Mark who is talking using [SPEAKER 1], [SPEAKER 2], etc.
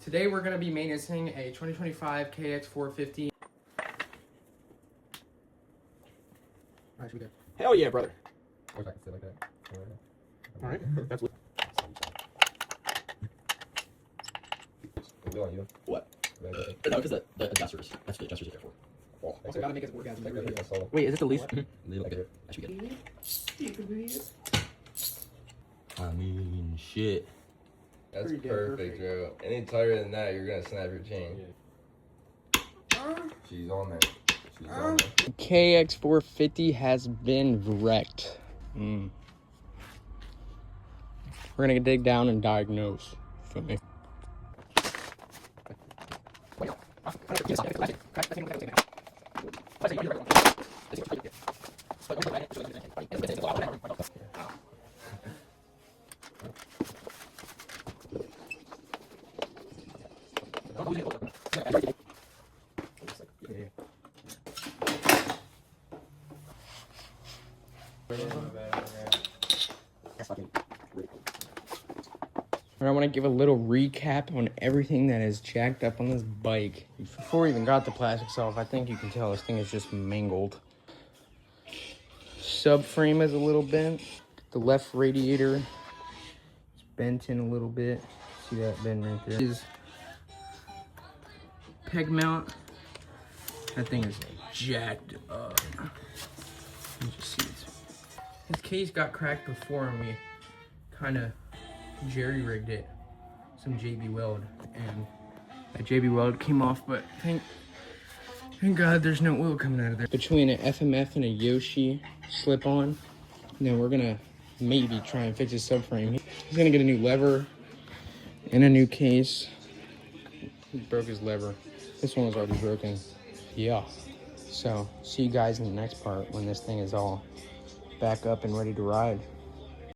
[SPEAKER 1] Today we're going to be maintaining a 2025 kx450. Alright, should we go?
[SPEAKER 2] Hell yeah, brother.
[SPEAKER 3] I wish I could sit like that.
[SPEAKER 2] Alright, that's lit. What? No, because the adjusters. That's what the adjusters are there for.
[SPEAKER 1] Oh, also gotta make it orgasm.
[SPEAKER 2] Wait, is it the least?
[SPEAKER 3] That
[SPEAKER 2] should be good. I mean, shit.
[SPEAKER 3] That's perfect, Joe. Any tighter than that, you're gonna snap your chain. She's on there. She's on there.
[SPEAKER 1] kx450 has been wrecked. We're gonna dig down and diagnose. Feel me? I want to give a little recap on everything that is jacked up on this bike. Before we even got the plastics off, I think you can tell this thing is just mangled. Subframe is a little bent. The left radiator is bent in a little bit. See that bend right there? This is peg mount. That thing is jacked up. You just see it. This case got cracked before and we kind of jerry-rigged it, some JB Weld, and that JB Weld came off, but thank God there's no oil coming out of there. Between an FMF and a Yoshi slip-on, and then we're gonna maybe try and fix his subframe. He's gonna get a new lever and a new case. He broke his lever. This one was already broken. Yeah. So, see you guys in the next part when this thing is all back up and ready to ride.